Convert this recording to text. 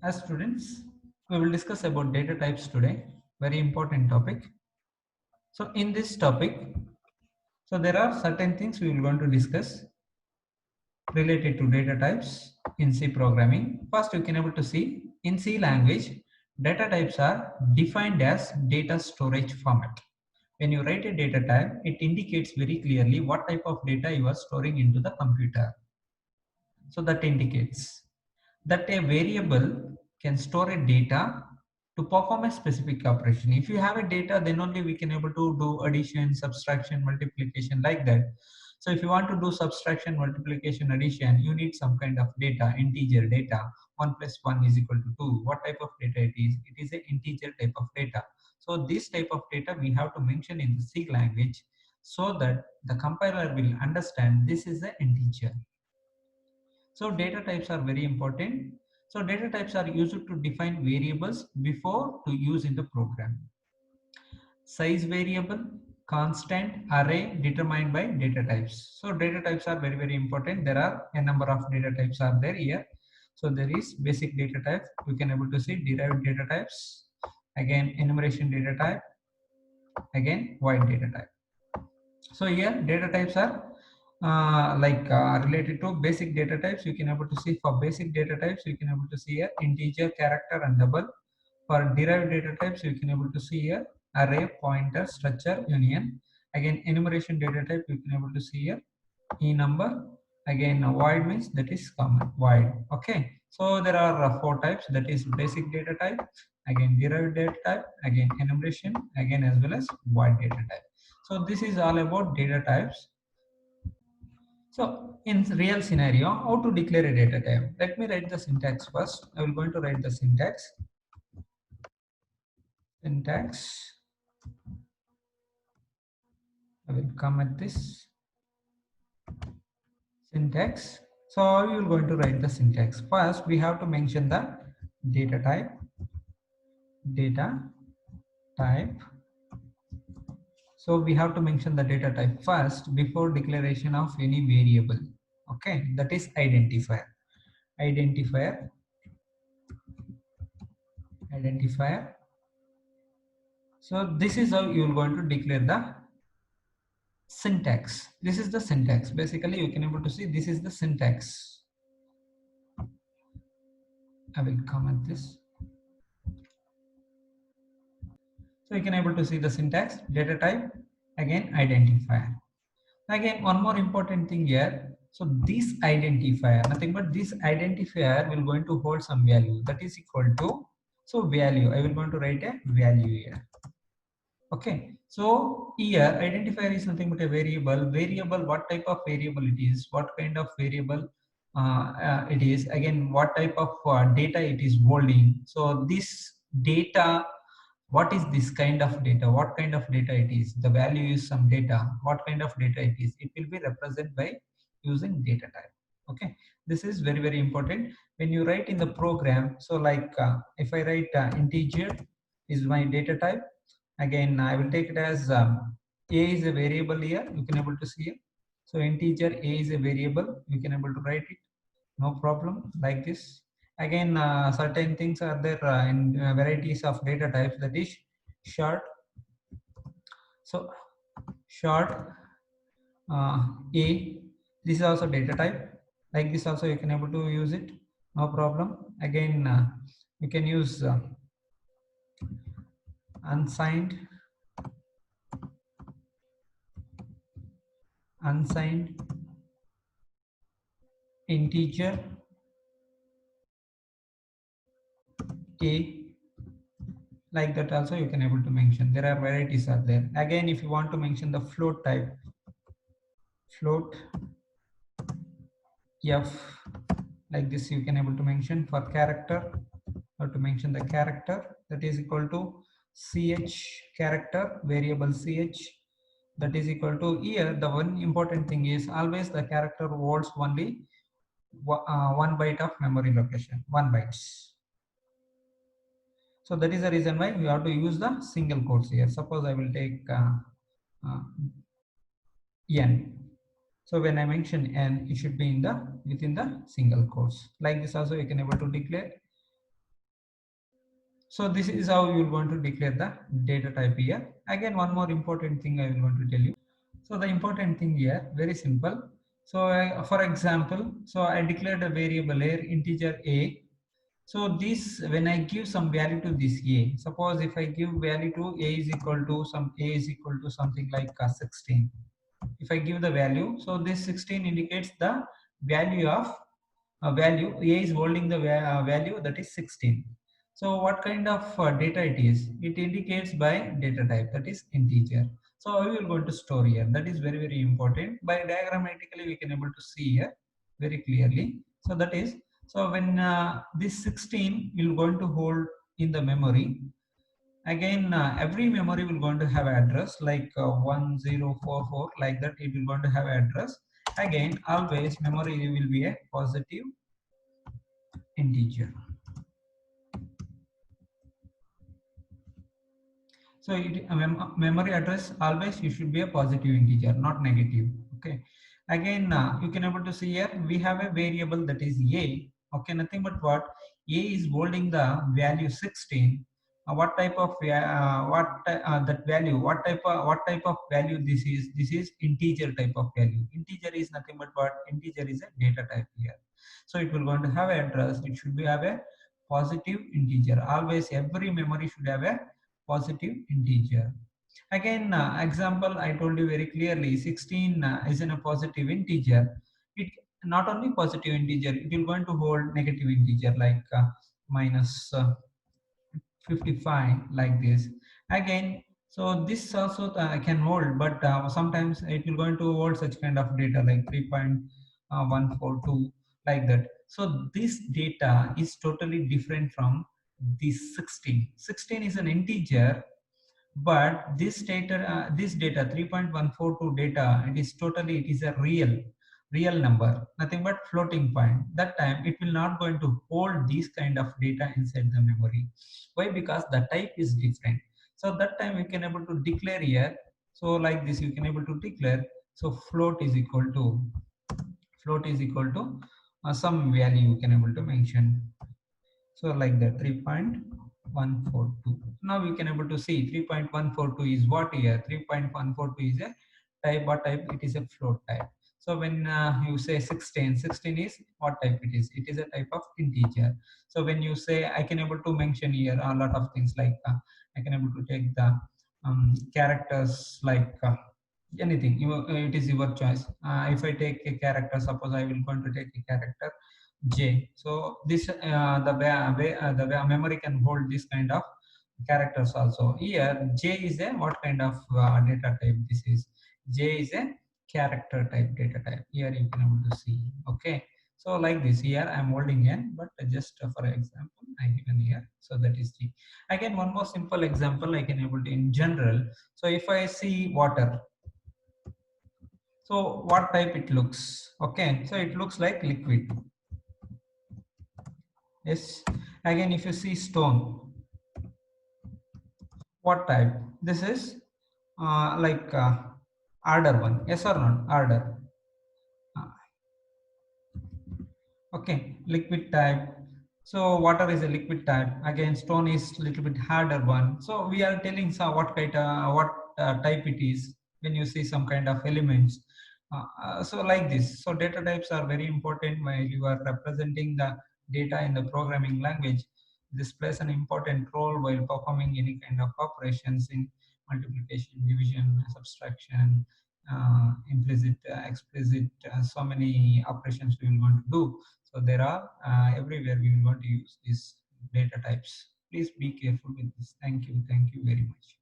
As students, we will discuss about data types today. Very important topic. So in this topic, there are certain things we will going to discuss related to data types in C programming. First, you can able to see in C language, data types are defined as data storage format. When you write a data type, it indicates very clearly what type of data you are storing into the computer. So that indicates that a variable can store a data to perform a specific operation. If you have a data, then only we can able to do addition, subtraction, multiplication, like that. So if you want to do subtraction, multiplication, addition, you need some kind of data, integer data. 1 plus 1 is equal to 2. What type of data it is? It is an integer type of data. So this type of data we have to mention in the C language so that the compiler will understand this is an integer. So data types are very important. So data types are used to define variables before to use in the program. Size variable, constant, array determined by data types. So data types are very important. There are a number of data types are there here. So there is basic data type. We can able to see derived data types. Again enumeration data type. Again wide data type. So here data types are related to basic data types. You can able to see for basic data types you can able to see here integer, character and double. For derived data types you can able to see here array, pointer, structure, union. Again enumeration data type you can able to see here e number. Again void means that is common void. Okay, so there are four types, that is basic data type, again derived data type, again enumeration, again as well as void data type. So this is all about data types. So in real scenario, how to declare a data type? Let me write the syntax first. I will going to write the syntax. Syntax. I will come at this syntax. So you will going to write the syntax. First, we have to mention the data type. Data type. So we have to mention the data type first before declaration of any variable. Okay, that is identifier. Identifier. Identifier. So this is how you are going to declare the syntax. This is the syntax. Basically, you can able to see this is the syntax. I will comment this. So you can able to see the syntax, data type, again identifier. Again, one more important thing here. So this identifier, nothing but this identifier will going to hold some value that is equal to, so value. I will going to write a value here. Okay, so here identifier is nothing but a variable. Variable, what type of variable it is, what kind of variable it is, again what type of data it is holding. So this data, what is this kind of data, what kind of data it is, the value is some data, what kind of data it is, it will be represented by using data type. Okay, this is very important when you write in the program. So like if I write integer is my data type. Again, I will take it as a is a variable here. You can able to see it. So integer a is a variable. You can able to write it. No problem like this. Again, certain things are there in varieties of data types. That is short. So short a. This is also data type. Like this also you can able to use it. No problem. Again, you can use unsigned. Unsigned integer a, like that also you can able to mention. There are varieties are there. Again, if you want to mention the float type, float f, like this you can able to mention. For character, or to mention the character, that is equal to ch character variable ch, that is equal to, here the one important thing is always the character holds only 1 byte of memory location, 1 bytes. So that is the reason why we have to use the single quotes here. Suppose I will take uh, n. So when I mention n, it should be in the within the single quotes. Like this also you can able to declare. So this is how you will going to declare the data type here. Again, one more important thing I will going to tell you. So the important thing here, very simple. So for example, so I declared a variable here, integer a. So this, when I give some value to this a, suppose if I give value to a is equal to some, a is equal to something like 16. If I give the value, so this 16 indicates the value of value a is holding the value, that is 16. So what kind of data it is, it indicates by data type, that is integer. So how we will going to store here, that is very very important. By diagrammatically we can able to see here very clearly. So that is, so when this 16 will going to hold in the memory. Again, every memory will going to have address like 1044, like that it will going to have address. Again, always memory will be a positive integer. So memory address always you should be a positive integer, not negative. Okay. Again, you can able to see here we have a variable that is a. Okay, nothing but what a is holding the value 16. What type of that value? What type of value this is? This is integer type of value. Integer is nothing but what? Integer is a data type here. So it will going to have address. It should be have a positive integer. Always every memory should have a positive integer. Again, example I told you very clearly, 16 is in a positive integer. It not only positive integer, it will going to hold negative integer like minus 55, like this. Again, so this also can hold, but sometimes it will going to hold such kind of data like 3.142, like that. So this data is totally different from this 16. 16 is an integer, but this data 3.142 data, it is totally, it is a real number, nothing but floating point. That time it will not going to hold these kind of data inside the memory. Why? Because the type is different. So that time we can able to declare here. So like this you can able to declare. So float is equal to some value you can able to mention. So like that 3.142. Now we can able to see 3.142 is what here? 3.142 is a type. What type? It is a float type. So when you say 16, 16 is what type it is? It is a type of integer. So when you say, I can able to mention here a lot of things like I can able to take the characters like anything. It is your choice. If I take a character, suppose I will going to take a character J. So this the memory can hold this kind of characters also. Here J is a what kind of data type this is? J is a character type data type. Here you can able to see. Okay. So like this here I am holding n, but just for example I given here. So that is G. Again, one more simple example I can able to in general. So if I see water, so what type it looks? Okay, so it looks like liquid. Yes. Again, if you see stone, what type? This is like order one. Yes or not? Order. Uh, okay. Liquid type. So water is a liquid type. Again, stone is little bit harder one. So we are telling what kind, what type it is when you see some kind of elements. So like this. So data types are very important while you are representing the data in the programming language. This plays an important role while performing any kind of operations in multiplication, division, subtraction, implicit, explicit, so many operations we will want to do. So there are everywhere we will want to use these data types. Please be careful with this. Thank you. Thank you very much.